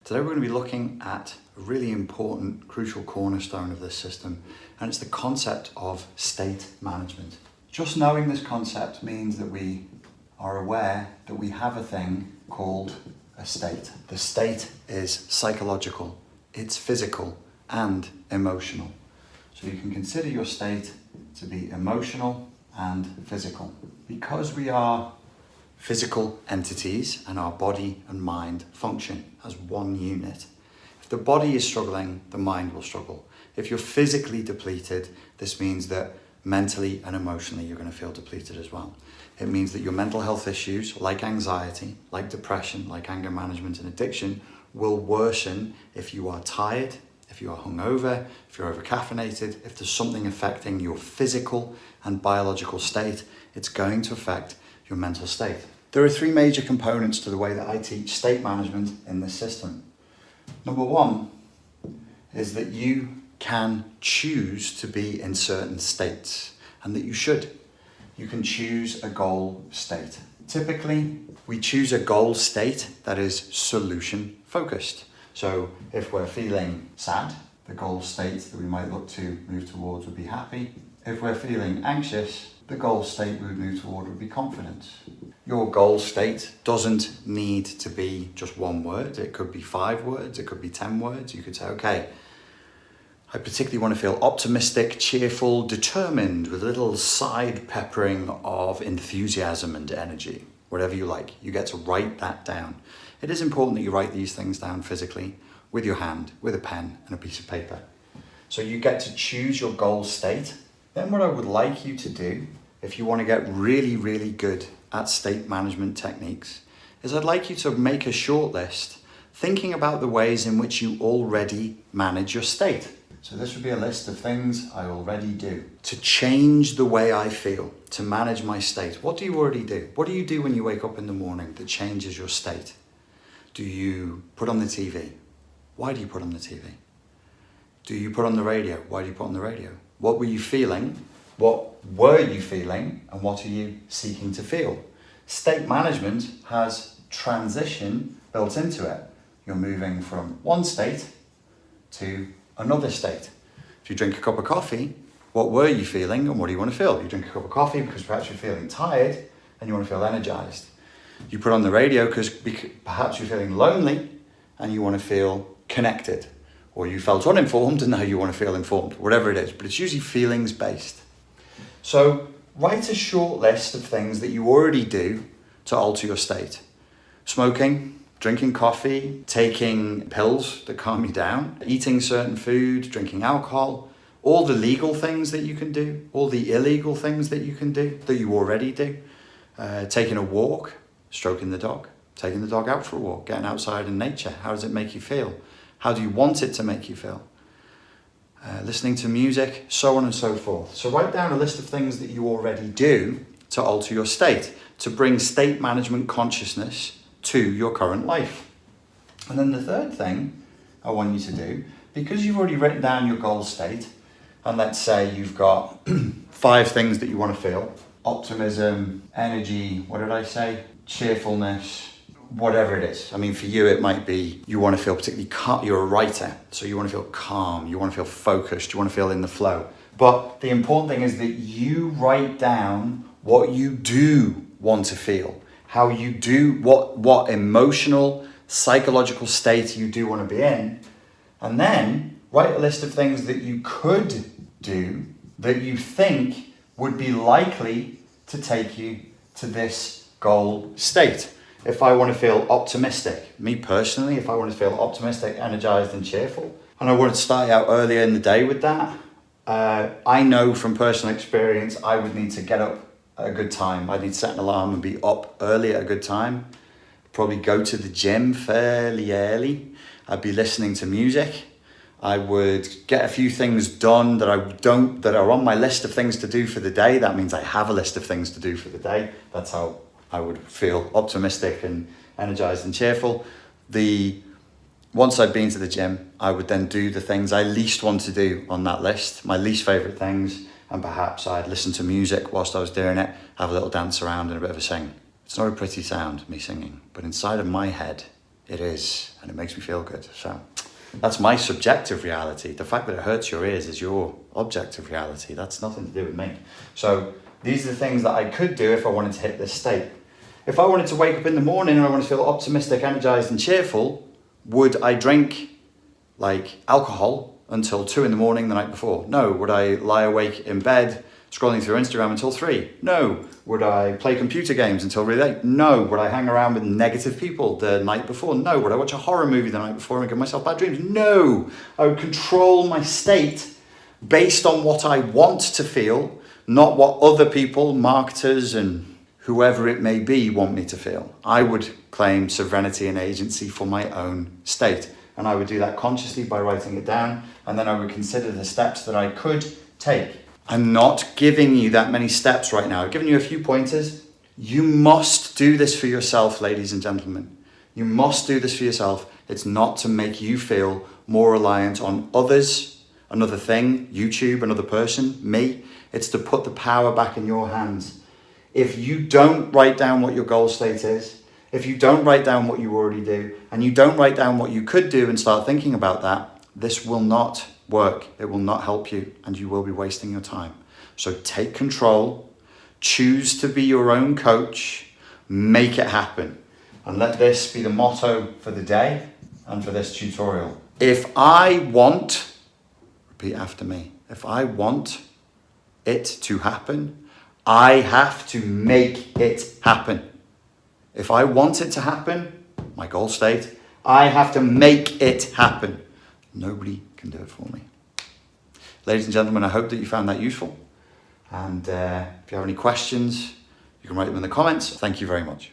Today we're going to be looking at a really important, crucial cornerstone of this system, and it's the concept of state management. Just knowing this concept means that we are aware that we have a thing called a state. The state is psychological, it's physical and emotional. So you can consider your state to be emotional and physical. Because we are physical entities and our body and mind function as one unit, if the body is struggling, the mind will struggle. If you're physically depleted, this means that mentally and emotionally you're going to feel depleted as well. It means that your mental health issues like anxiety, like depression, like anger management and addiction will worsen if you are tired, if you are hungover, if you're over-caffeinated, if there's something affecting your physical and biological state, it's going to affect your mental state. There are three major components to the way that I teach state management in this system. Number one is that you can choose to be in certain states, and that you should. You can choose a goal state. Typically, we choose a goal state that is solution focused. So if we're feeling sad, the goal state that we might look to move towards would be happy. If we're feeling anxious, the goal state we would move toward would be confidence. Your goal state doesn't need to be just one word. It could be 5 words, it could be 10 words. You could say, okay, I particularly want to feel optimistic, cheerful, determined, with a little side peppering of enthusiasm and energy. Whatever you like, you get to write that down. It is important that you write these things down physically with your hand, with a pen and a piece of paper. So you get to choose your goal state. Then what I would like you to do, if you want to get really, really good at state management techniques, is I'd like you to make a short list thinking about the ways in which you already manage your state. So this would be a list of things I already do to change the way I feel, to manage my state. What do you already do? What do you do when you wake up in the morning that changes your state? Do you put on the TV? Why do you put on the TV? Do you put on the radio? Why do you put on the radio? What were you feeling? What were you feeling? And what are you seeking to feel? State management has transition built into it. You're moving from one state to another state. If you drink a cup of coffee, what were you feeling and what do you want to feel? You drink a cup of coffee because perhaps you're feeling tired and you want to feel energized. You put on the radio because perhaps you're feeling lonely and you want to feel connected. Or you felt uninformed and now you want to feel informed. Whatever it is, but it's usually feelings based. So write a short list of things that you already do to alter your state. Smoking, drinking coffee, taking pills that calm you down, eating certain food, drinking alcohol, all the legal things that you can do, all the illegal things that you can do, that you already do. Taking a walk, stroking the dog, taking the dog out for a walk, getting outside in nature. How does it make you feel? How do you want it to make you feel? Listening to music, so on and so forth. So write down a list of things that you already do to alter your state, to bring state management consciousness to your current life. And then the third thing I want you to do, because you've already written down your goal state, and let's say you've got 5 things that you want to feel: optimism, energy, what did I say? Cheerfulness, whatever it is. I mean, for you, it might be you want to feel particularly calm. You're a writer, so you want to feel calm, you want to feel focused, you want to feel in the flow. But the important thing is that you write down what you do want to feel, how you do, what emotional, psychological state you do want to be in, and then write a list of things that you could do that you think would be likely to take you to this goal state. If I want to feel optimistic, me personally, if I want to feel optimistic, energized and cheerful, and I want to start out earlier in the day with that, I know from personal experience I would need to get up at a good time. I'd need to set an alarm and be up early at a good time. Probably go to the gym fairly early. I'd be listening to music. I would get a few things done that are on my list of things to do for the day. That means I have a list of things to do for the day. That's how I would feel optimistic and energized and cheerful. Once I'd been to the gym, I would then do the things I least want to do on that list, my least favorite things, and perhaps I'd listen to music whilst I was doing it, have a little dance around and a bit of a sing. It's not a pretty sound, me singing, but inside of my head, it is, and it makes me feel good. So that's my subjective reality. The fact that it hurts your ears is your objective reality. That's nothing to do with me. So these are the things that I could do if I wanted to hit this state. If I wanted to wake up in the morning and I wanted to feel optimistic, energized and cheerful, would I drink like alcohol until 2 in the morning the night before? No. Would I lie awake in bed scrolling through Instagram until 3? No. Would I play computer games until really late? No. Would I hang around with negative people the night before? No. Would I watch a horror movie the night before and give myself bad dreams? No. I would control my state based on what I want to feel, not what other people, marketers and whoever it may be, want me to feel. I would claim sovereignty and agency for my own state. And I would do that consciously by writing it down. And then I would consider the steps that I could take. I'm not giving you that many steps right now. I've given you a few pointers. You must do this for yourself, ladies and gentlemen. You must do this for yourself. It's not to make you feel more reliant on others, another thing, YouTube, another person, me. It's to put the power back in your hands. If you don't write down what your goal state is, if you don't write down what you already do, and you don't write down what you could do and start thinking about that, this will not work. It will not help you, and you will be wasting your time. So take control, choose to be your own coach, make it happen. And let this be the motto for the day and for this tutorial. If I want, repeat after me, if I want it to happen, I have to make it happen. If I want it to happen, my goal state, I have to make it happen. Nobody can do it for me. Ladies and gentlemen, I hope that you found that useful. And if you have any questions, you can write them in the comments. Thank you very much.